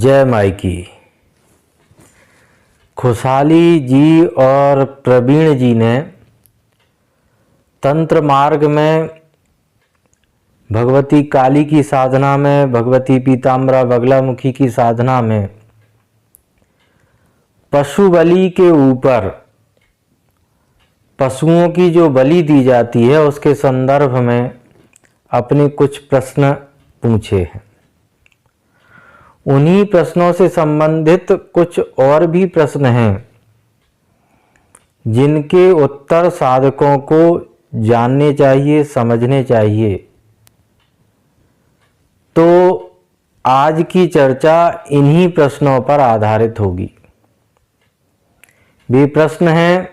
जय माई की। खुशहाली जी और प्रवीण जी ने तंत्र मार्ग में भगवती काली की साधना में, भगवती पीताम्बरा बगलामुखी की साधना में पशु बलि के ऊपर पशुओं की जो बलि दी जाती है उसके संदर्भ में अपने कुछ प्रश्न पूछे हैं। उन्हीं प्रश्नों से संबंधित कुछ और भी प्रश्न हैं जिनके उत्तर साधकों को जानने चाहिए, समझने चाहिए। तो आज की चर्चा इन्हीं प्रश्नों पर आधारित होगी। वे प्रश्न हैं,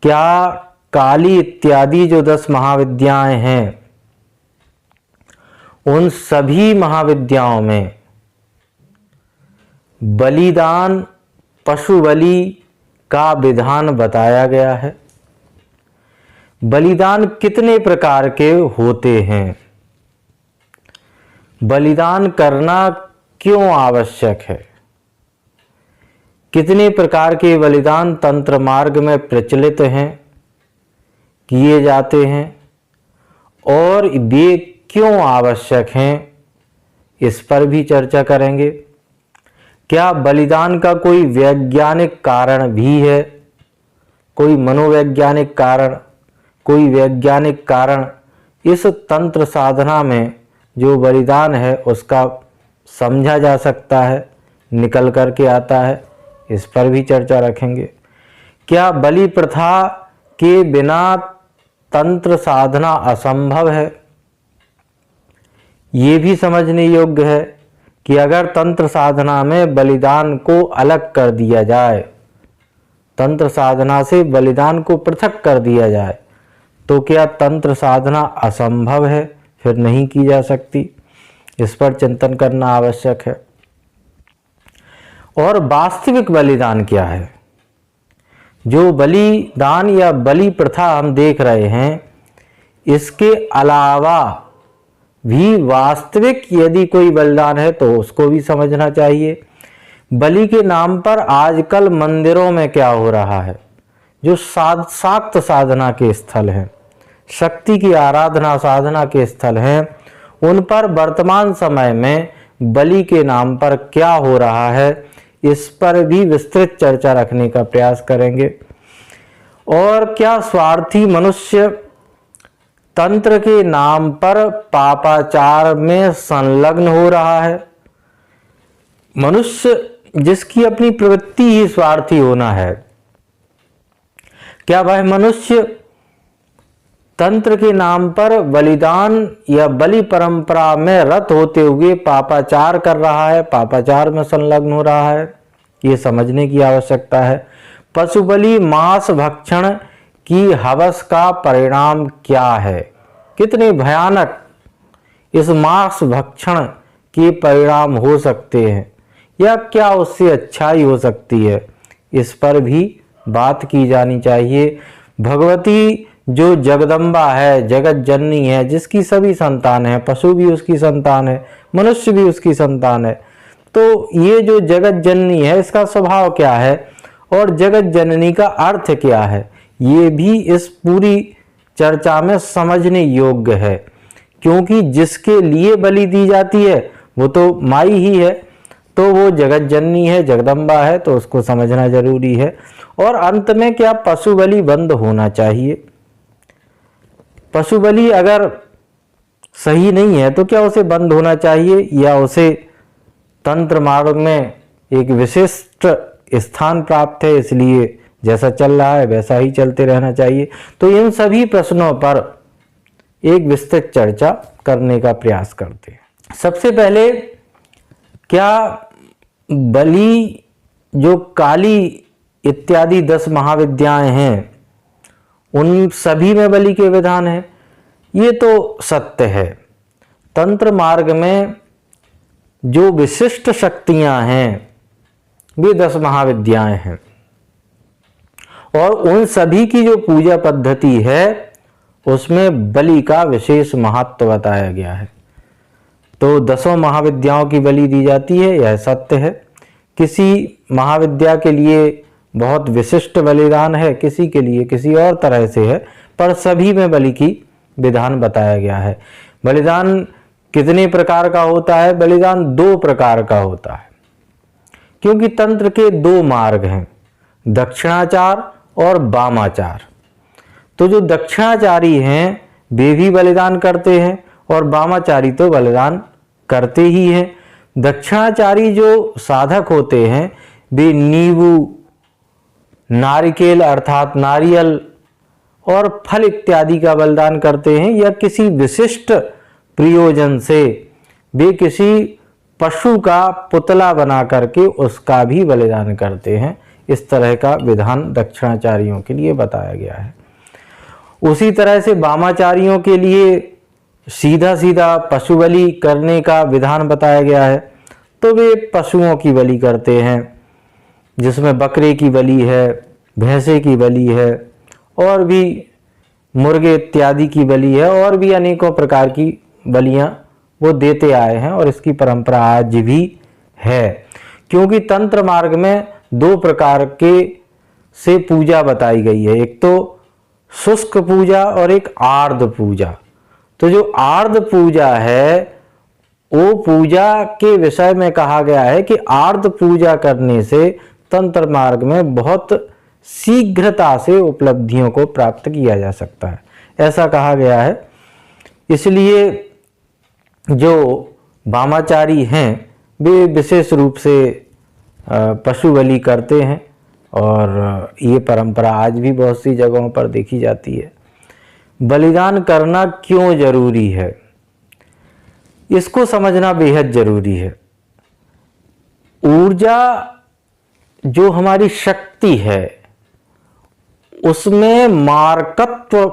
क्या काली इत्यादि जो 10 महाविद्याएं हैं उन सभी महाविद्याओं में बलिदान, पशु बलि का विधान बताया गया है? बलिदान कितने प्रकार के होते हैं? बलिदान करना क्यों आवश्यक है? कितने प्रकार के बलिदान तंत्र मार्ग में प्रचलित हैं, किए जाते हैं और वे क्यों आवश्यक हैं, इस पर भी चर्चा करेंगे। क्या बलिदान का कोई वैज्ञानिक कारण भी है, कोई मनोवैज्ञानिक कारण, कोई वैज्ञानिक कारण इस तंत्र साधना में जो बलिदान है उसका समझा जा सकता है, निकल करके आता है? इस पर भी चर्चा रखेंगे। क्या बलि प्रथा के बिना तंत्र साधना असंभव है? ये भी समझने योग्य है कि अगर तंत्र साधना में बलिदान को अलग कर दिया जाए, तंत्र साधना से बलिदान को पृथक कर दिया जाए, तो क्या तंत्र साधना असंभव है, फिर नहीं की जा सकती? इस पर चिंतन करना आवश्यक है। और वास्तविक बलिदान क्या है? जो बलिदान या बलि प्रथा हम देख रहे हैं, इसके अलावा भी वास्तविक यदि कोई बलिदान है तो उसको भी समझना चाहिए। बलि के नाम पर आजकल मंदिरों में क्या हो रहा है? जो शाक्त साधना के स्थल हैं, शक्ति की आराधना साधना के स्थल हैं, उन पर वर्तमान समय में बलि के नाम पर क्या हो रहा है, इस पर भी विस्तृत चर्चा रखने का प्रयास करेंगे। और क्या स्वार्थी मनुष्य तंत्र के नाम पर पापाचार में संलग्न हो रहा है? मनुष्य जिसकी अपनी प्रवृत्ति ही स्वार्थी होना है, क्या वह मनुष्य तंत्र के नाम पर बलिदान या बलि परंपरा में रत होते हुए पापाचार कर रहा है, पापाचार में संलग्न हो रहा है? ये समझने की आवश्यकता है। पशु बलि मांस भक्षण की हवस का परिणाम क्या है? कितने भयानक इस मांस भक्षण के परिणाम हो सकते हैं, या क्या उससे अच्छाई हो सकती है? इस पर भी बात की जानी चाहिए। भगवती जो जगदम्बा है, जगत जननी है, जिसकी सभी संतान है, पशु भी उसकी संतान है, मनुष्य भी उसकी संतान है, तो ये जो जगत जननी है इसका स्वभाव क्या है और जगत जननी का अर्थ क्या है, ये भी इस पूरी चर्चा में समझने योग्य है। क्योंकि जिसके लिए बलि दी जाती है वो तो माई ही है, तो वो जगत जननी है, जगदम्बा है, तो उसको समझना जरूरी है। और अंत में क्या पशु बलि बंद होना चाहिए? पशु बलि अगर सही नहीं है तो क्या उसे बंद होना चाहिए, या उसे तंत्र मार्ग में एक विशिष्ट स्थान प्राप्त है, इसलिए जैसा चल रहा है वैसा ही चलते रहना चाहिए? तो इन सभी प्रश्नों पर एक विस्तृत चर्चा करने का प्रयास करते हैं। सबसे पहले, क्या बलि जो काली इत्यादि 10 महाविद्याएं हैं उन सभी में बलि के विधान है? ये तो सत्य है। तंत्र मार्ग में जो विशिष्ट शक्तियां हैं वे 10 महाविद्याएं हैं, और उन सभी की जो पूजा पद्धति है उसमें बलि का विशेष महत्व बताया गया है। तो 10 महाविद्याओं की बलि दी जाती है, यह सत्य है। किसी महाविद्या के लिए बहुत विशिष्ट बलिदान है, किसी के लिए किसी और तरह से है, पर सभी में बलि की विधान बताया गया है। बलिदान कितने प्रकार का होता है? बलिदान 2 प्रकार का होता है, क्योंकि तंत्र के 2 मार्ग हैं, दक्षिणाचार और वामाचार। तो जो दक्षिणाचारी हैं वे भी बलिदान करते हैं और वामाचारी तो बलिदान करते ही हैं। दक्षिणाचारी जो साधक होते हैं वे नींबू, नारिकेल अर्थात नारियल और फल इत्यादि का बलिदान करते हैं, या किसी विशिष्ट प्रयोजन से वे किसी पशु का पुतला बना करके उसका भी बलिदान करते हैं। इस तरह का विधान दक्षिणाचारियों के लिए बताया गया है। उसी तरह से वामाचारियों के लिए सीधा सीधा पशु बलि करने का विधान बताया गया है। तो वे पशुओं की बलि करते हैं, जिसमें बकरे की बलि है, भैंसे की बलि है, और भी मुर्गे इत्यादि की बलि है, और भी अनेकों प्रकार की बलियां वो देते आए हैं, और इसकी परंपरा आज भी है। क्योंकि तंत्र मार्ग में 2 प्रकार के से पूजा बताई गई है, एक तो शुष्क पूजा और एक आर्द्र पूजा। तो जो आर्द्र पूजा है वो पूजा के विषय में कहा गया है कि आर्द्र पूजा करने से तंत्र मार्ग में बहुत शीघ्रता से उपलब्धियों को प्राप्त किया जा सकता है, ऐसा कहा गया है। इसलिए जो वामाचारी हैं वे विशेष रूप से पशु बलि करते हैं, और ये परंपरा आज भी बहुत सी जगहों पर देखी जाती है। बलिदान करना क्यों जरूरी है, इसको समझना बेहद जरूरी है। ऊर्जा जो हमारी शक्ति है उसमें मारकत्व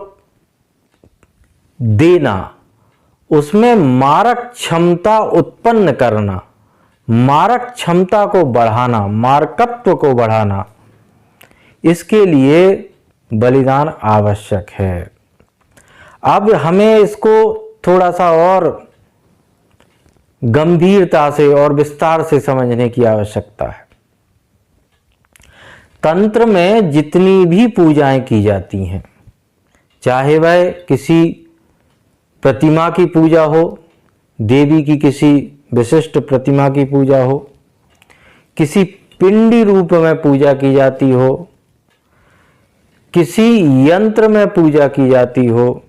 देना, उसमें मारक क्षमता उत्पन्न करना, मारक क्षमता को बढ़ाना, मारकत्व को बढ़ाना, इसके लिए बलिदान आवश्यक है। अब हमें इसको थोड़ा सा और गंभीरता से और विस्तार से समझने की आवश्यकता है। तंत्र में जितनी भी पूजाएं की जाती हैं, चाहे वह किसी प्रतिमा की पूजा हो, देवी की किसी विशिष्ट प्रतिमा की पूजा हो, किसी पिंडी रूप में पूजा की जाती हो, किसी यंत्र में पूजा की जाती हो,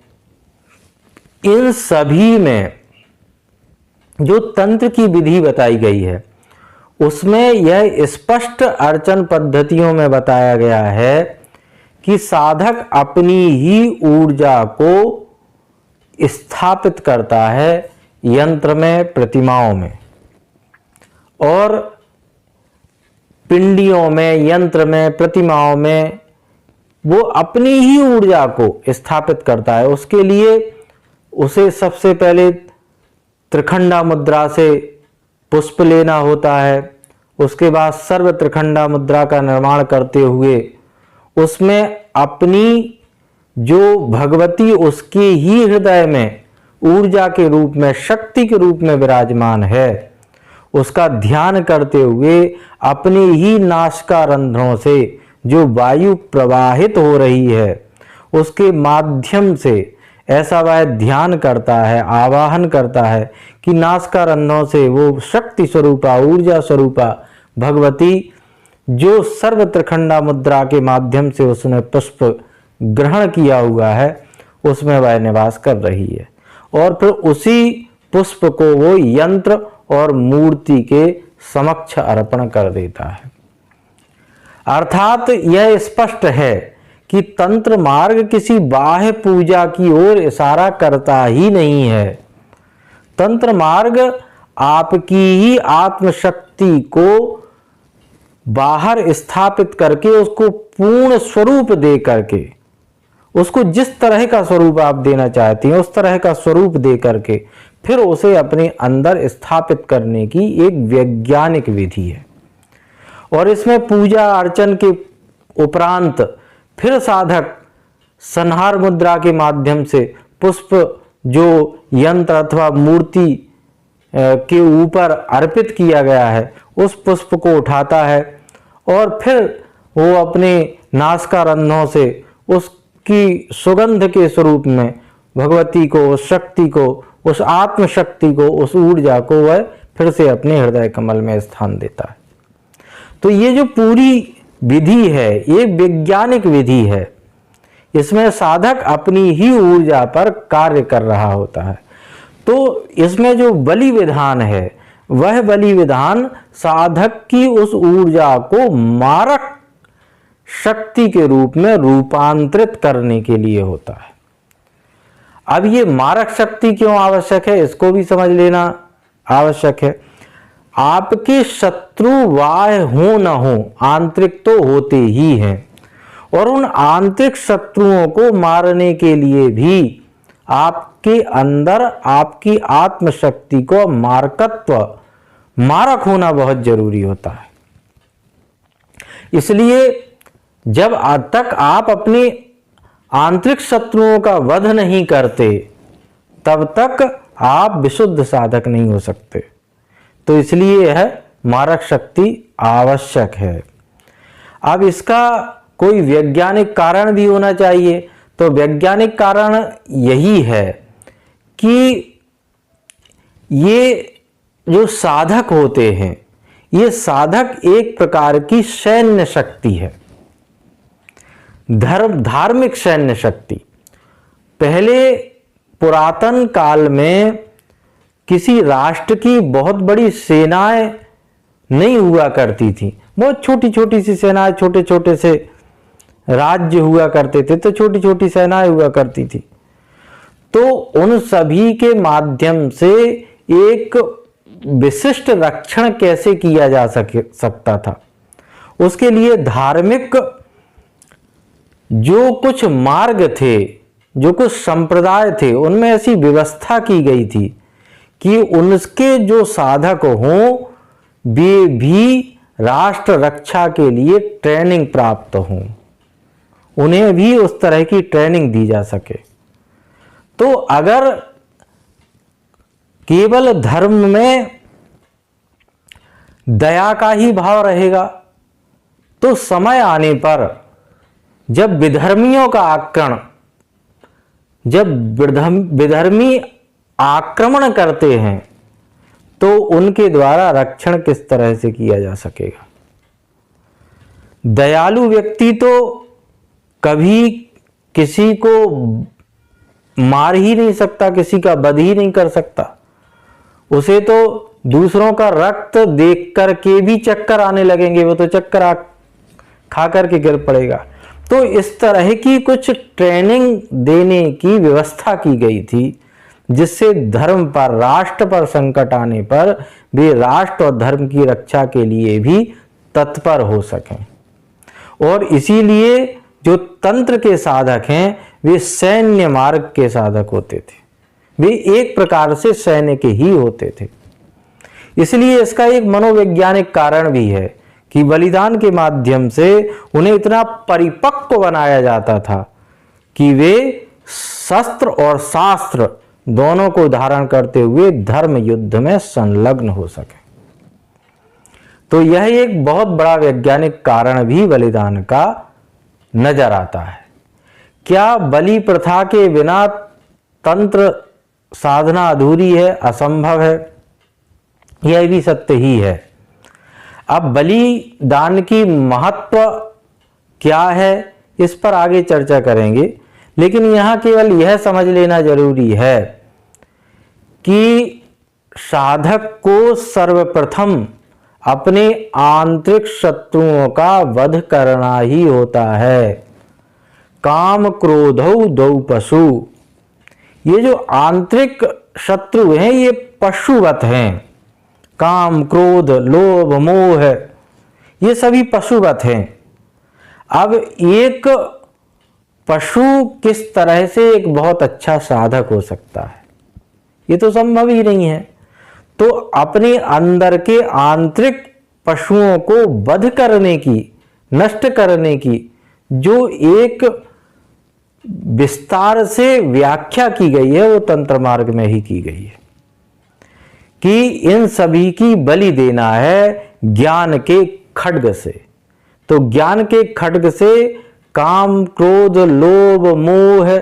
इन सभी में जो तंत्र की विधि बताई गई है उसमें यह स्पष्ट अर्चन पद्धतियों में बताया गया है कि साधक अपनी ही ऊर्जा को स्थापित करता है यंत्र में, प्रतिमाओं में, और पिंडियों में, यंत्र में, प्रतिमाओं में वो अपनी ही ऊर्जा को स्थापित करता है। उसके लिए उसे सबसे पहले त्रिखंडा मुद्रा से पुष्प लेना होता है, उसके बाद सर्व त्रिखंडा मुद्रा का निर्माण करते हुए उसमें अपनी जो भगवती उसके ही हृदय में ऊर्जा के रूप में, शक्ति के रूप में विराजमान है, उसका ध्यान करते हुए अपने ही नासिका रंध्रों से जो वायु प्रवाहित हो रही है उसके माध्यम से ऐसा वह ध्यान करता है, आवाहन करता है कि नासिका रंध्रों से वो शक्ति स्वरूपा, ऊर्जा स्वरूपा भगवती जो सर्व त्रिखंडा मुद्रा के माध्यम से उसने पुष्प ग्रहण किया हुआ है उसमें वह निवास कर रही है, और फिर उसी पुष्प को वो यंत्र और मूर्ति के समक्ष अर्पण कर देता है। अर्थात यह स्पष्ट है कि तंत्र मार्ग किसी बाह्य पूजा की ओर इशारा करता ही नहीं है। तंत्र मार्ग आपकी ही आत्मशक्ति को बाहर स्थापित करके उसको पूर्ण स्वरूप दे करके, उसको जिस तरह का स्वरूप आप देना चाहती हैं उस तरह का स्वरूप दे करके फिर उसे अपने अंदर स्थापित करने की एक वैज्ञानिक विधि है। और इसमें पूजा अर्चन के उपरांत फिर साधक संहार मुद्रा के माध्यम से पुष्प जो यंत्र अथवा मूर्ति के ऊपर अर्पित किया गया है उस पुष्प को उठाता है और फिर वो अपने नासिकारंध्रों से उसकी सुगंध के स्वरूप में भगवती को, उस शक्ति को, उस आत्मशक्ति को, उस ऊर्जा को वह फिर से अपने हृदय कमल में स्थान देता है। तो ये जो पूरी विधि है ये वैज्ञानिक विधि है। इसमें साधक अपनी ही ऊर्जा पर कार्य कर रहा होता है। तो इसमें जो बलि विधान है वह बलि विधान साधक की उस ऊर्जा को मारक शक्ति के रूप में रूपांतरित करने के लिए होता है। अब ये मारक शक्ति क्यों आवश्यक है इसको भी समझ लेना आवश्यक है। आपके शत्रु बाह्य हो न हो, आंतरिक तो होते ही हैं, और उन आंतरिक शत्रुओं को मारने के लिए भी आपके अंदर आपकी आत्मशक्ति को मारक होना बहुत जरूरी होता है। इसलिए जब तक आप अपने आंतरिक शत्रुओं का वध नहीं करते तब तक आप विशुद्ध साधक नहीं हो सकते। तो इसलिए यह मारक शक्ति आवश्यक है। अब इसका कोई वैज्ञानिक कारण भी होना चाहिए। तो वैज्ञानिक कारण यही है कि ये जो साधक होते हैं ये साधक एक प्रकार की सैन्य शक्ति है, धार्मिक सैन्य शक्ति। पहले पुरातन काल में किसी राष्ट्र की बहुत बड़ी सेनाएं नहीं हुआ करती थी। बहुत छोटी छोटी सी सेनाएं, छोटे छोटे से राज्य हुआ करते थे, तो छोटी छोटी सेनाएं हुआ करती थी। तो उन सभी के माध्यम से एक विशिष्ट रक्षण कैसे किया जा सकता था, उसके लिए धार्मिक जो कुछ मार्ग थे, जो कुछ संप्रदाय थे, उनमें ऐसी व्यवस्था की गई थी कि उनके जो साधक हों वे भी राष्ट्र रक्षा के लिए ट्रेनिंग प्राप्त हों, उन्हें भी उस तरह की ट्रेनिंग दी जा सके। तो अगर केवल धर्म में दया का ही भाव रहेगा तो समय आने पर जब विधर्मियों का आक्रमण, जब विधर्मी आक्रमण करते हैं तो उनके द्वारा रक्षण किस तरह से किया जा सकेगा। दयालु व्यक्ति तो कभी किसी को मार ही नहीं सकता, किसी का वध ही नहीं कर सकता। उसे तो दूसरों का रक्त देख करके भी चक्कर आने लगेंगे, वो तो चक्कर खा करके गिर पड़ेगा। तो इस तरह की कुछ ट्रेनिंग देने की व्यवस्था की गई थी जिससे धर्म पर, राष्ट्र पर संकट आने पर वे राष्ट्र और धर्म की रक्षा के लिए भी तत्पर हो सकें। और इसीलिए जो तंत्र के साधक हैं वे सैन्य मार्ग के साधक होते थे, वे एक प्रकार से सैन्य के ही होते थे। इसलिए इसका एक मनोवैज्ञानिक कारण भी है कि बलिदान के माध्यम से उन्हें इतना परिपक्व बनाया जाता था कि वे शस्त्र और शास्त्र दोनों को धारण करते हुए धर्म युद्ध में संलग्न हो सके। तो यह एक बहुत बड़ा वैज्ञानिक कारण भी बलिदान का नजर आता है। क्या बलि प्रथा के बिना तंत्र साधना अधूरी है, असंभव है? यह भी सत्य ही है। अब बलिदान की महत्व क्या है इस पर आगे चर्चा करेंगे, लेकिन यहाँ केवल यह समझ लेना जरूरी है कि साधक को सर्वप्रथम अपने आंतरिक शत्रुओं का वध करना ही होता है। काम क्रोधौ दौ पशु, ये जो आंतरिक शत्रु हैं ये पशुवत हैं। काम, क्रोध, लोभ, मोह ये सभी पशुवत हैं। अब एक पशु किस तरह से एक बहुत अच्छा साधक हो सकता है, ये तो संभव ही नहीं है। तो अपने अंदर के आंतरिक पशुओं को वध करने की, नष्ट करने की जो एक विस्तार से व्याख्या की गई है वो तंत्र मार्ग में ही की गई है कि इन सभी की बलि देना है ज्ञान के खड्ग से। तो ज्ञान के खड्ग से काम, क्रोध, लोभ, मोह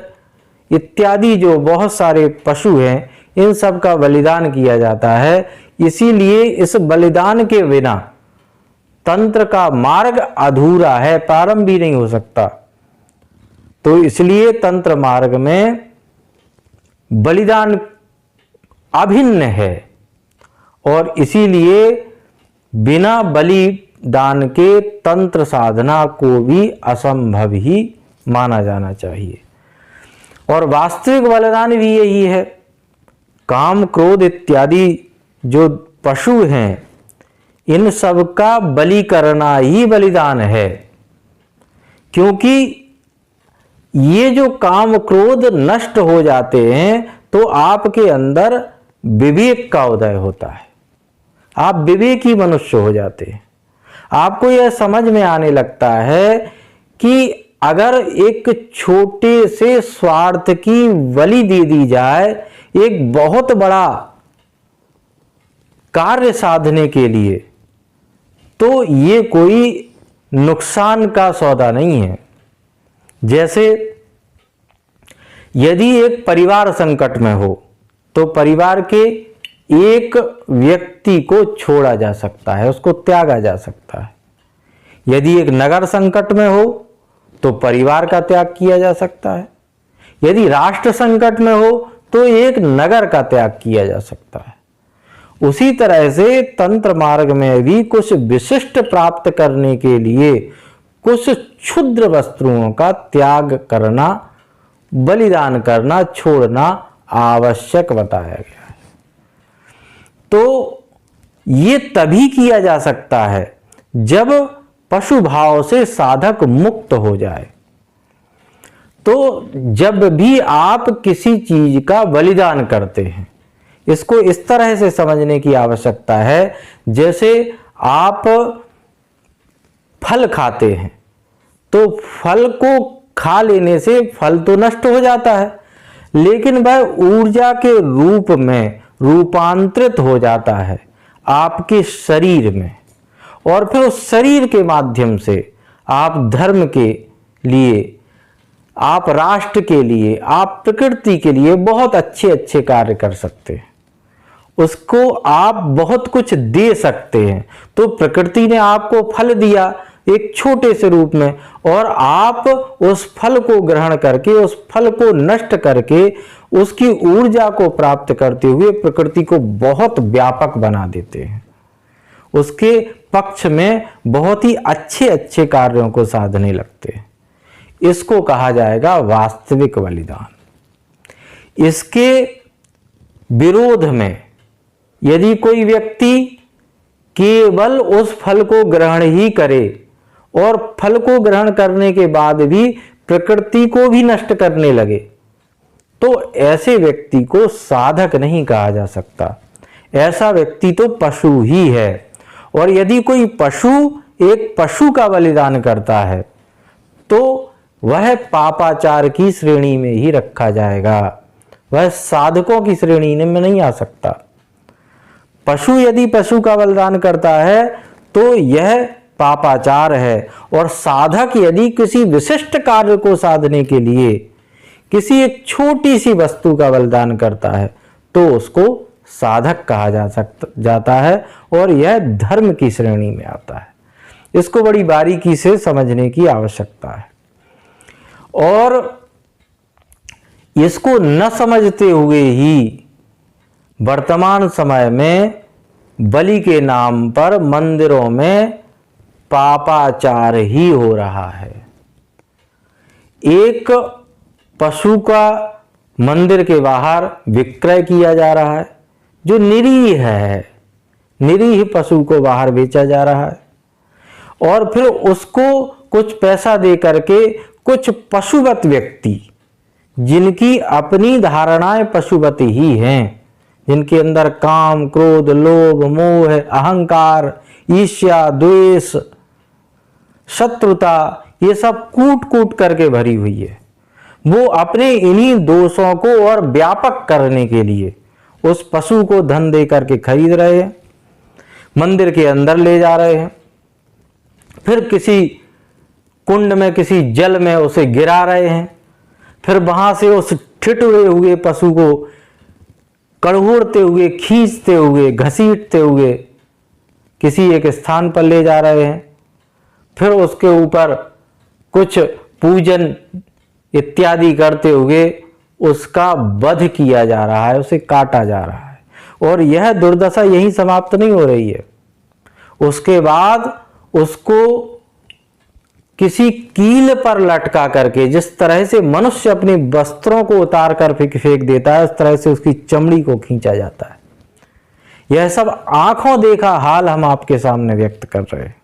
इत्यादि जो बहुत सारे पशु हैं, इन सब का बलिदान किया जाता है। इसीलिए इस बलिदान के बिना तंत्र का मार्ग अधूरा है, प्रारंभ भी नहीं हो सकता। तो इसलिए तंत्र मार्ग में बलिदान अभिन्न है और इसीलिए बिना बलिदान के तंत्र साधना को भी असंभव ही माना जाना चाहिए। और वास्तविक बलिदान भी यही है। काम, क्रोध इत्यादि जो पशु हैं, इन सब का बलि करना ही बलिदान है, क्योंकि ये जो काम, क्रोध नष्ट हो जाते हैं तो आपके अंदर विवेक का उदय होता है, आप विवेकी मनुष्य हो जाते हैं। आपको यह समझ में आने लगता है कि अगर एक छोटे से स्वार्थ की बलि दे दी जाए एक बहुत बड़ा कार्य साधने के लिए, तो ये कोई नुकसान का सौदा नहीं है। जैसे यदि एक परिवार संकट में हो तो परिवार के एक व्यक्ति को छोड़ा जा सकता है, उसको त्यागा जा सकता है। यदि एक नगर संकट में हो तो परिवार का त्याग किया जा सकता है। यदि राष्ट्र संकट में हो तो एक नगर का त्याग किया जा सकता है। उसी तरह से तंत्र मार्ग में भी कुछ विशिष्ट प्राप्त करने के लिए कुछ क्षुद्र वस्तुओं का त्याग करना, बलिदान करना, छोड़ना आवश्यक बताया गया है। तो ये तभी किया जा सकता है जब पशु भाव से साधक मुक्त हो जाए। तो जब भी आप किसी चीज का बलिदान करते हैं, इसको इस तरह से समझने की आवश्यकता है, जैसे आप फल खाते हैं तो फल को खा लेने से फल तो नष्ट हो जाता है, लेकिन वह ऊर्जा के रूप में रूपांतरित हो जाता है आपके शरीर में, और फिर उस शरीर के माध्यम से आप धर्म के लिए, आप राष्ट्र के लिए, आप प्रकृति के लिए बहुत अच्छे अच्छे कार्य कर सकते हैं। उसको आप बहुत कुछ दे सकते हैं। तो प्रकृति ने आपको फल दिया एक छोटे से रूप में, और आप उस फल को ग्रहण करके, उस फल को नष्ट करके, उसकी ऊर्जा को प्राप्त करते हुए प्रकृति को बहुत व्यापक बना देते हैं। उसके पक्ष में बहुत ही अच्छे अच्छे कार्यों को साधने लगते हैं। इसको कहा जाएगा वास्तविक बलिदान। इसके विरोध में यदि कोई व्यक्ति केवल उस फल को ग्रहण ही करे और फल को ग्रहण करने के बाद भी प्रकृति को भी नष्ट करने लगे, तो ऐसे व्यक्ति को साधक नहीं कहा जा सकता। ऐसा व्यक्ति तो पशु ही है। और यदि कोई पशु एक पशु का बलिदान करता है तो वह पापाचार की श्रेणी में ही रखा जाएगा, वह साधकों की श्रेणी में नहीं आ सकता। पशु यदि पशु का बलिदान करता है तो यह पापाचार है, और साधक यदि किसी विशिष्ट कार्य को साधने के लिए किसी एक छोटी सी वस्तु का बलिदान करता है तो उसको साधक कहा जाता है, और यह धर्म की श्रेणी में आता है। इसको बड़ी बारीकी से समझने की आवश्यकता है। और इसको न समझते हुए ही वर्तमान समय में बलि के नाम पर मंदिरों में पापाचार ही हो रहा है। एक पशु का मंदिर के बाहर विक्रय किया जा रहा है, जो निरीह है, निरीह पशु को बाहर बेचा जा रहा है, और फिर उसको कुछ पैसा दे करके कुछ पशुवत व्यक्ति, जिनकी अपनी धारणाएं पशुवत ही हैं, जिनके अंदर काम, क्रोध, लोभ, मोह, अहंकार, ईर्ष्या, द्वेष, शत्रुता, ये सब कूट कूट करके भरी हुई है, वो अपने इन्हीं दोषों को और व्यापक करने के लिए उस पशु को धन दे करके खरीद रहे हैं, मंदिर के अंदर ले जा रहे हैं, फिर किसी कुंड में किसी जल में उसे गिरा रहे हैं, फिर वहां से उस ठिठुरे हुए पशु को कड़घोड़ते हुए, खींचते हुए, घसीटते हुए किसी एक स्थान पर ले जा रहे हैं, फिर उसके ऊपर कुछ पूजन इत्यादि करते हुए उसका वध किया जा रहा है, उसे काटा जा रहा है। और यह दुर्दशा यहीं समाप्त नहीं हो रही है। उसके बाद उसको किसी कील पर लटका करके, जिस तरह से मनुष्य अपने वस्त्रों को उतार कर फेंक देता है, उस तरह से उसकी चमड़ी को खींचा जाता है। यह सब आंखों देखा हाल हम आपके सामने व्यक्त कर रहे हैं।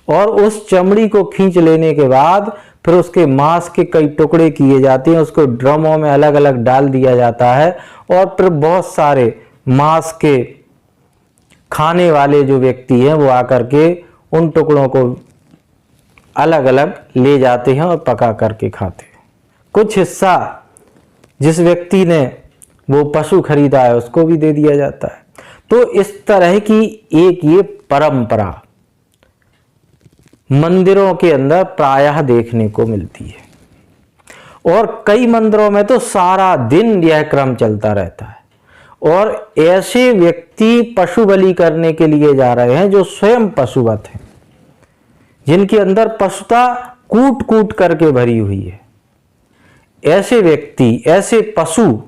और उस चमड़ी को खींच लेने के बाद फिर उसके मांस के कई टुकड़े किए जाते हैं, उसको ड्रमों में अलग अलग डाल दिया जाता है, और फिर बहुत सारे मांस के खाने वाले जो व्यक्ति हैं वो आकर के उन टुकड़ों को अलग अलग ले जाते हैं और पका करके खाते हैं। कुछ हिस्सा जिस व्यक्ति ने वो पशु खरीदा है उसको भी दे दिया जाता है। तो इस तरह की एक ये परंपरा मंदिरों के अंदर प्रायः देखने को मिलती है, और कई मंदिरों में तो सारा दिन यह क्रम चलता रहता है। और ऐसे व्यक्ति पशु बलि करने के लिए जा रहे हैं जो स्वयं पशुवत हैं, जिनके अंदर पशुता कूट कूट करके भरी हुई है। ऐसे व्यक्ति, ऐसे पशु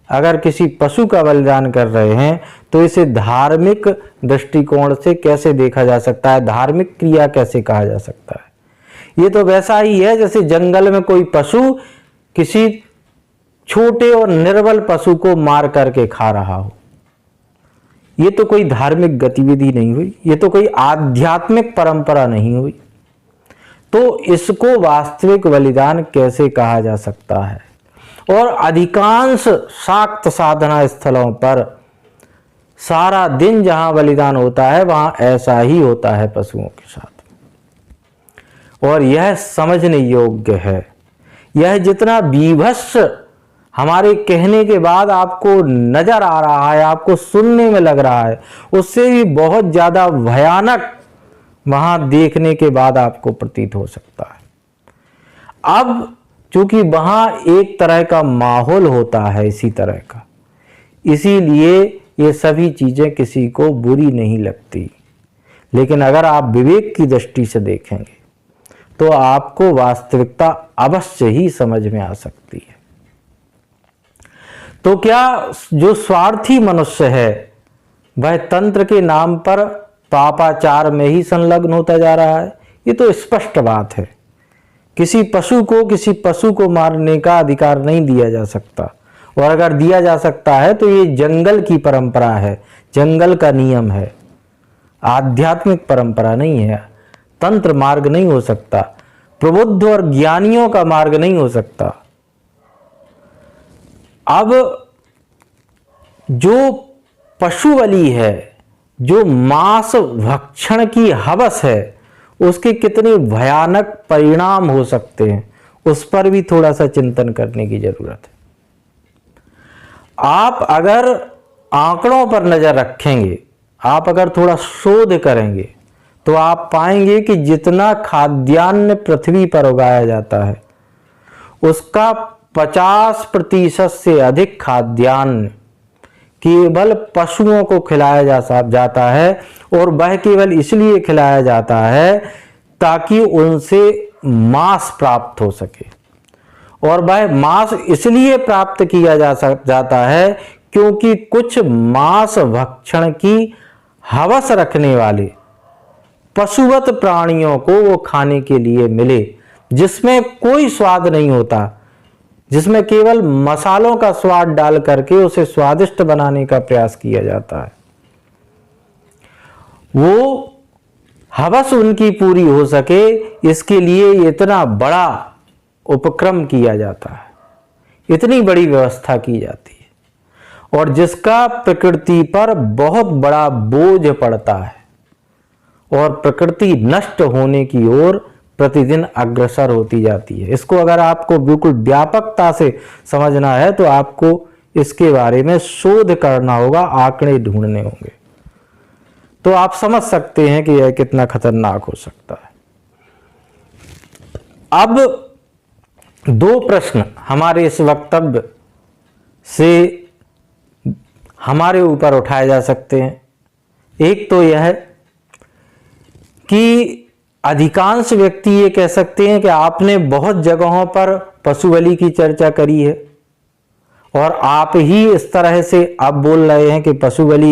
अगर किसी पशु का बलिदान कर रहे हैं तो इसे धार्मिक दृष्टिकोण से कैसे देखा जा सकता है, धार्मिक क्रिया कैसे कहा जा सकता है। ये तो वैसा ही है जैसे जंगल में कोई पशु किसी छोटे और निर्बल पशु को मार करके खा रहा हो। ये तो कोई धार्मिक गतिविधि नहीं हुई, ये तो कोई आध्यात्मिक परंपरा नहीं हुई। तो इसको वास्तविक बलिदान कैसे कहा जा सकता है। और अधिकांश शाक्त साधना स्थलों पर सारा दिन जहां बलिदान होता है वहां ऐसा ही होता है पशुओं के साथ। और यह समझने योग्य है। यह जितना बीभत्स हमारे कहने के बाद आपको नजर आ रहा है, आपको सुनने में लग रहा है, उससे भी बहुत ज्यादा भयानक वहां देखने के बाद आपको प्रतीत हो सकता है। अब चूंकि वहां एक तरह का माहौल होता है इसी तरह का, इसीलिए ये सभी चीजें किसी को बुरी नहीं लगती। लेकिन अगर आप विवेक की दृष्टि से देखेंगे तो आपको वास्तविकता अवश्य ही समझ में आ सकती है। तो क्या जो स्वार्थी मनुष्य है वह तंत्र के नाम पर पापाचार में ही संलग्न होता जा रहा है? ये तो स्पष्ट बात है। किसी पशु को मारने का अधिकार नहीं दिया जा सकता, और अगर दिया जा सकता है तो ये जंगल की परंपरा है, जंगल का नियम है, आध्यात्मिक परंपरा नहीं है। तंत्र मार्ग नहीं हो सकता, प्रबुद्ध और ज्ञानियों का मार्ग नहीं हो सकता। अब जो पशु बलि है, जो मांस भक्षण की हवस है, उसके कितने भयानक परिणाम हो सकते हैं उस पर भी थोड़ा सा चिंतन करने की जरूरत है। आप अगर आंकड़ों पर नजर रखेंगे, आप अगर थोड़ा शोध करेंगे तो आप पाएंगे कि जितना खाद्यान्न पृथ्वी पर उगाया जाता है उसका 50% से अधिक खाद्यान्न केवल पशुओं को खिलाया जाता है, और वह केवल इसलिए खिलाया जाता है ताकि उनसे मांस प्राप्त हो सके। और वह मांस इसलिए प्राप्त किया जाता है क्योंकि कुछ मांस भक्षण की हवस रखने वाले पशुवत प्राणियों को वो खाने के लिए मिले, जिसमें कोई स्वाद नहीं होता, जिसमें केवल मसालों का स्वाद डाल करके उसे स्वादिष्ट बनाने का प्रयास किया जाता है। वो हवस उनकी पूरी हो सके, इसके लिए इतना बड़ा उपक्रम किया जाता है, इतनी बड़ी व्यवस्था की जाती है, और जिसका प्रकृति पर बहुत बड़ा बोझ पड़ता है, और प्रकृति नष्ट होने की ओर प्रतिदिन अग्रसर होती जाती है। इसको अगर आपको बिल्कुल व्यापकता से समझना है तो आपको इसके बारे में शोध करना होगा, आंकड़े ढूंढने होंगे। तो आप समझ सकते हैं कि यह कितना खतरनाक हो सकता है। अब दो प्रश्न हमारे इस वक्तव्य से हमारे ऊपर उठाए जा सकते हैं। एक तो यह है कि अधिकांश व्यक्ति ये कह सकते हैं कि आपने बहुत जगहों पर पशु बलि की चर्चा करी है और आप ही इस तरह से अब बोल रहे हैं कि पशु बलि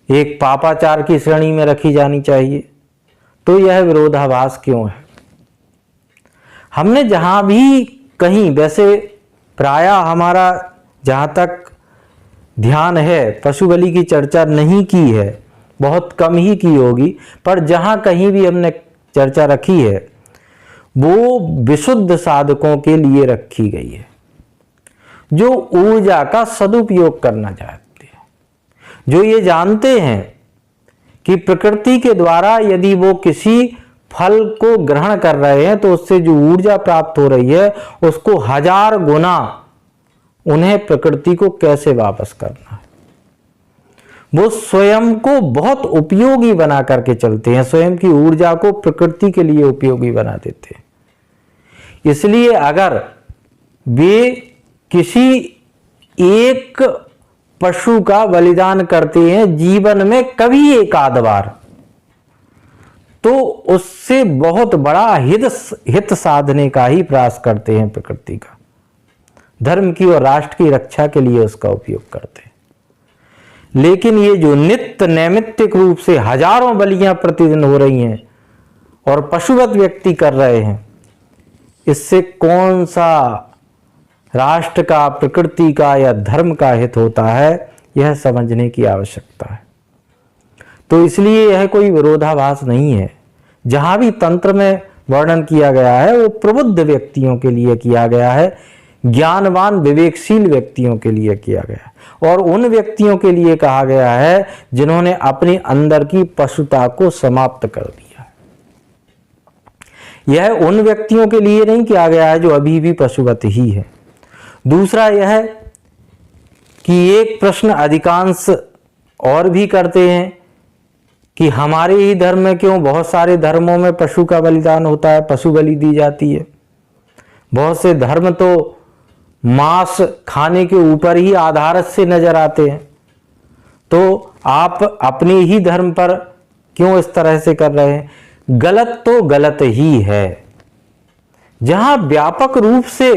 एक पापाचार की श्रेणी में रखी जानी चाहिए। तो यह विरोधाभास क्यों है? हमने जहां भी कहीं, वैसे प्रायः हमारा जहां तक ध्यान है पशु बलि की चर्चा नहीं की है, बहुत कम ही की होगी, पर जहां कहीं भी हमने चर्चा रखी है वो विशुद्ध साधकों के लिए रखी गई है, जो ऊर्जा का सदुपयोग करना चाहते हैं, जो ये जानते हैं कि प्रकृति के द्वारा यदि वो किसी फल को ग्रहण कर रहे हैं तो उससे जो ऊर्जा प्राप्त हो रही है उसको 1000 गुना उन्हें प्रकृति को कैसे वापस करना है। वो स्वयं को बहुत उपयोगी बना करके चलते हैं, स्वयं की ऊर्जा को प्रकृति के लिए उपयोगी बना देते हैं। इसलिए अगर वे किसी एक पशु का बलिदान करते हैं जीवन में कभी एक आध बार, तो उससे बहुत बड़ा हित साधने का ही प्रयास करते हैं, प्रकृति का, धर्म की और राष्ट्र की रक्षा के लिए उसका उपयोग करते हैं। लेकिन ये जो नित्य नैमित्तिक रूप से हजारों बलियां प्रतिदिन हो रही हैं और पशुवत व्यक्ति कर रहे हैं, इससे कौन सा राष्ट्र का, प्रकृति का या धर्म का हित होता है, यह समझने की आवश्यकता है। तो इसलिए यह कोई विरोधाभास नहीं है। जहां भी तंत्र में वर्णन किया गया है वो प्रबुद्ध व्यक्तियों के लिए किया गया है, ज्ञानवान विवेकशील व्यक्तियों के लिए किया गया है, और उन व्यक्तियों के लिए कहा गया है जिन्होंने अपने अंदर की पशुता को समाप्त कर दिया है। यह उन व्यक्तियों के लिए नहीं किया गया है जो अभी भी पशुवत ही है। दूसरा यह है कि एक प्रश्न अधिकांश और भी करते हैं कि हमारे ही धर्म में क्यों, बहुत सारे धर्मों में पशु का बलिदान होता है, पशु बलि दी जाती है। बहुत से धर्म तो मांस खाने के ऊपर ही आधारित से नजर आते हैं, तो आप अपने ही धर्म पर क्यों इस तरह से कर रहे हैं? गलत तो गलत ही है। जहां व्यापक रूप से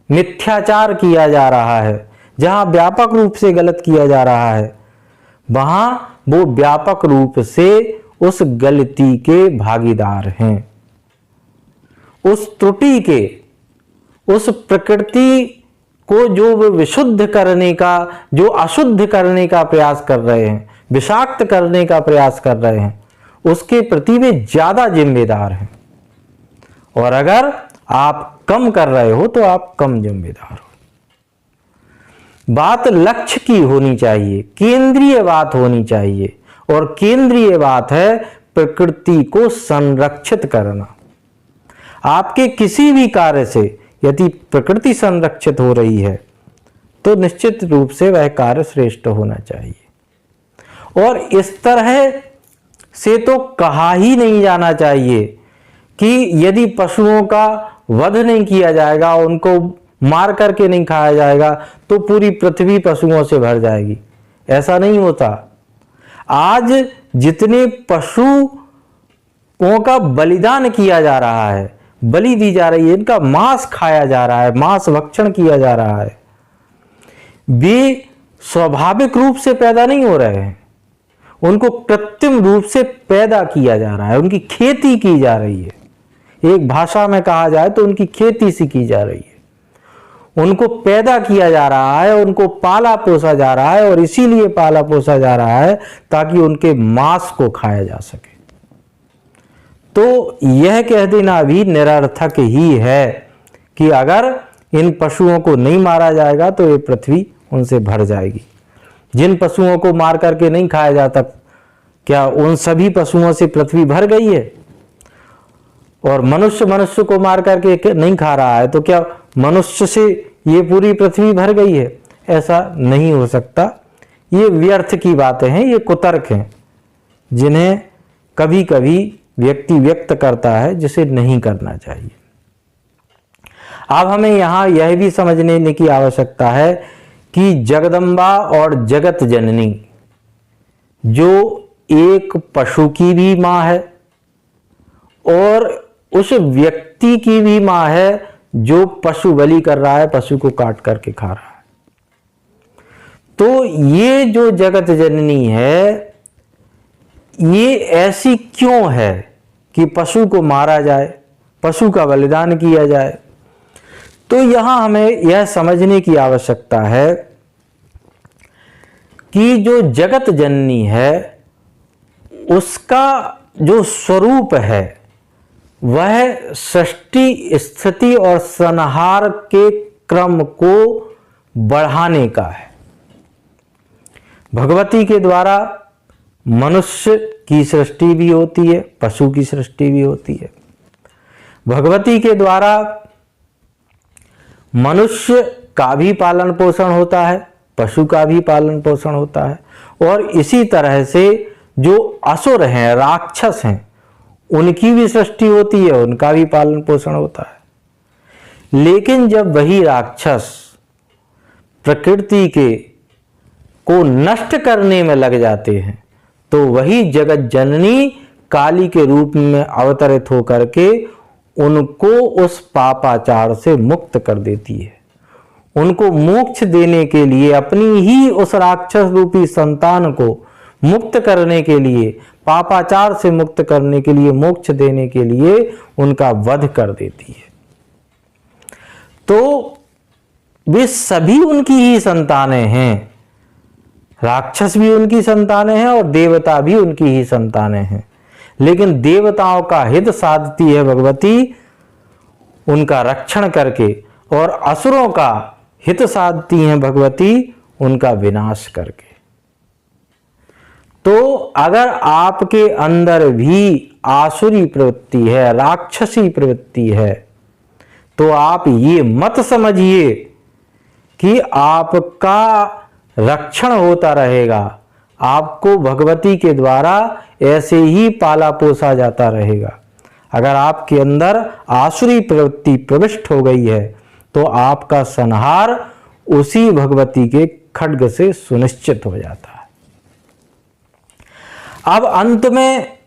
मिथ्याचार किया जा रहा है, जहां व्यापक रूप से गलत किया जा रहा है, वहां वो व्यापक रूप से उस गलती के भागीदार हैं, उस त्रुटि के, उस प्रकृति को जो वो विशुद्ध करने का, जो अशुद्ध करने का प्रयास कर रहे हैं, विषाक्त करने का प्रयास कर रहे हैं, उसके प्रति वे ज्यादा जिम्मेदार हैं। और अगर आप कम कर रहे हो तो आप कम जिम्मेदार हो। बात लक्ष्य की होनी चाहिए, केंद्रीय बात होनी चाहिए, और केंद्रीय बात है प्रकृति को संरक्षित करना। आपके किसी भी कार्य से यदि प्रकृति संरक्षित हो रही है तो निश्चित रूप से वह कार्य श्रेष्ठ होना चाहिए। और इस तरह से तो कहा ही नहीं जाना चाहिए कि यदि पशुओं का वध नहीं किया जाएगा, उनको मार करके नहीं खाया जाएगा, तो पूरी पृथ्वी पशुओं से भर जाएगी। ऐसा नहीं होता। आज जितने पशुओं का बलिदान किया जा रहा है, बलि दी जा रही है, इनका मांस खाया जा रहा है, मांस भक्षण किया जा रहा है, वे स्वाभाविक रूप से पैदा नहीं हो रहे हैं, उनको कृत्रिम रूप से पैदा किया जा रहा है, उनकी खेती की जा रही है। एक भाषा में कहा जाए तो उनकी खेती सी की जा रही है, उनको पैदा किया जा रहा है, उनको पाला पोसा जा रहा है, और इसीलिए पाला पोसा जा रहा है ताकि उनके मांस को खाया जा सके। तो यह कह देना भी निरर्थक ही है कि अगर इन पशुओं को नहीं मारा जाएगा तो ये पृथ्वी उनसे भर जाएगी। जिन पशुओं को मार करके नहीं खाया जाता, क्या उन सभी पशुओं से पृथ्वी भर गई है? और मनुष्य को मार करके नहीं खा रहा है तो क्या मनुष्य से ये पूरी पृथ्वी भर गई है, ऐसा नहीं हो सकता। ये व्यर्थ की बातें हैं, ये कुतर्क हैं जिन्हें कभी कभी व्यक्ति व्यक्त करता है, जिसे नहीं करना चाहिए। अब हमें यहाँ यह भी समझने की आवश्यकता है कि जगदम्बा और जगत जननी जो एक पशु की भी माँ है और उस व्यक्ति की भी माँ है जो पशु बलि कर रहा है, पशु को काट करके खा रहा है। तो ये जो जगत जननी है, ये ऐसी क्यों है कि पशु को मारा जाए, पशु का बलिदान किया जाए? तो यहां हमें यह समझने की आवश्यकता है कि जो जगत जननी है उसका जो स्वरूप है वह सृष्टि, स्थिति और संहार के क्रम को बढ़ाने का है। भगवती के द्वारा मनुष्य की सृष्टि भी होती है, पशु की सृष्टि भी होती है। भगवती के द्वारा मनुष्य का भी पालन पोषण होता है, पशु का भी पालन पोषण होता है, और इसी तरह से जो असुर हैं, राक्षस हैं, उनकी भी सृष्टि होती है, उनका भी पालन पोषण होता है। लेकिन जब वही राक्षस प्रकृति के को नष्ट करने में लग जाते हैं तो वही जगत जननी काली के रूप में अवतरित होकर के उनको उस पापाचार से मुक्त कर देती है। उनको मोक्ष देने के लिए, अपनी ही उस राक्षस रूपी संतान को मुक्त करने के लिए, पापाचार से मुक्त करने के लिए, मोक्ष देने के लिए उनका वध कर देती है। तो वे सभी उनकी ही संतानें हैं, राक्षस भी उनकी संतानें हैं और देवता भी उनकी ही संतानें हैं। लेकिन देवताओं का हित साधती है भगवती उनका रक्षण करके, और असुरों का हित साधती हैं भगवती उनका विनाश करके। तो अगर आपके अंदर भी आसुरी प्रवृत्ति है, राक्षसी प्रवृत्ति है, तो आप ये मत समझिए कि आपका रक्षण होता रहेगा, आपको भगवती के द्वारा ऐसे ही पाला पोसा जाता रहेगा। अगर आपके अंदर आसुरी प्रवृत्ति प्रविष्ट हो गई है तो आपका संहार उसी भगवती के खड्ग से सुनिश्चित हो जाता है। अब अंत में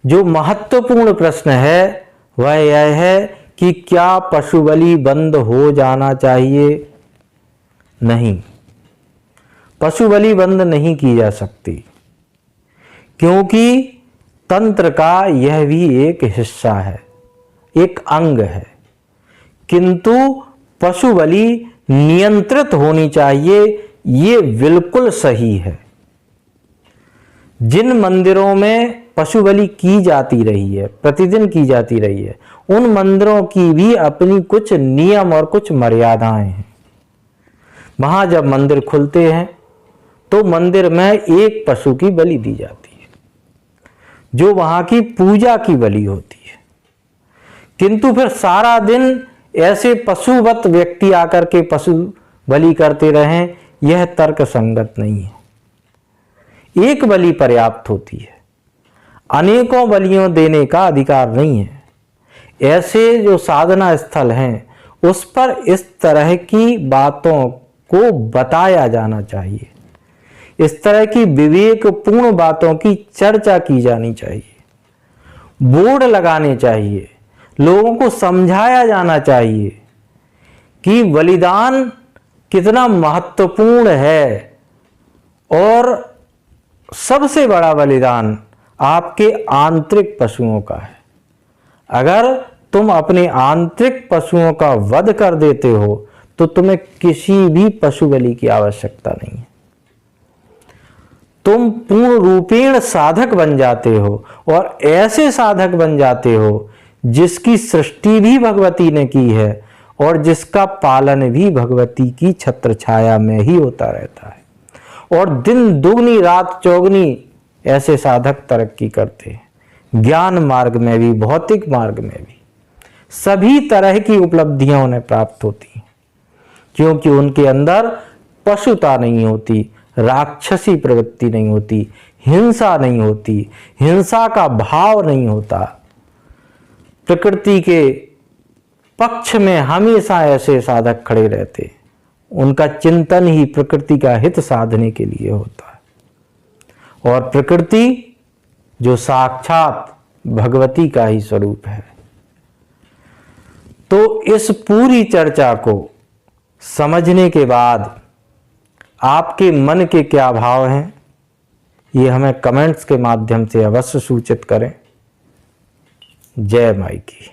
जो महत्वपूर्ण प्रश्न है वह यह है कि क्या पशु बलि बंद हो जाना चाहिए? नहीं, पशु बलि बंद नहीं की जा सकती, क्योंकि तंत्र का यह भी एक हिस्सा है, एक अंग है। किंतु पशु बलि नियंत्रित होनी चाहिए, ये बिल्कुल सही है। जिन मंदिरों में पशु बलि की जाती रही है, प्रतिदिन की जाती रही है, उन मंदिरों की भी अपनी कुछ नियम और कुछ मर्यादाएं हैं। वहां जब मंदिर खुलते हैं तो मंदिर में एक पशु की बलि दी जाती है, जो वहां की पूजा की बलि होती है। किंतु फिर सारा दिन ऐसे पशुवत व्यक्ति आकर के पशु बलि करते रहें, यह तर्क संगत नहीं है। एक बलि पर्याप्त होती है, अनेकों बलियों देने का अधिकार नहीं है। ऐसे जो साधना स्थल हैं उस पर इस तरह की बातों को बताया जाना चाहिए, इस तरह की विवेकपूर्ण बातों की चर्चा की जानी चाहिए, बोर्ड लगाने चाहिए, लोगों को समझाया जाना चाहिए कि बलिदान कितना महत्वपूर्ण है। और सबसे बड़ा बलिदान आपके आंतरिक पशुओं का है। अगर तुम अपने आंतरिक पशुओं का वध कर देते हो तो तुम्हें किसी भी पशु बलि की आवश्यकता नहीं है। तुम पूर्ण रूपेण साधक बन जाते हो, और ऐसे साधक बन जाते हो जिसकी सृष्टि भी भगवती ने की है और जिसका पालन भी भगवती की छत्र छाया में ही होता रहता है। और दिन दुगनी रात चौगनी ऐसे साधक तरक्की करते हैं, ज्ञान मार्ग में भी, भौतिक मार्ग में भी, सभी तरह की उपलब्धियां उन्हें प्राप्त होती हैं। क्योंकि उनके अंदर पशुता नहीं होती, राक्षसी प्रवृत्ति नहीं होती, हिंसा नहीं होती, हिंसा का भाव नहीं होता। प्रकृति के पक्ष में हमेशा ऐसे साधक खड़े रहते, उनका चिंतन ही प्रकृति का हित साधने के लिए होता है। और प्रकृति जो साक्षात भगवती का ही स्वरूप है। तो इस पूरी चर्चा को समझने के बाद आपके मन के क्या भाव हैं, ये हमें कमेंट्स के माध्यम से अवश्य सूचित करें। जय माई की।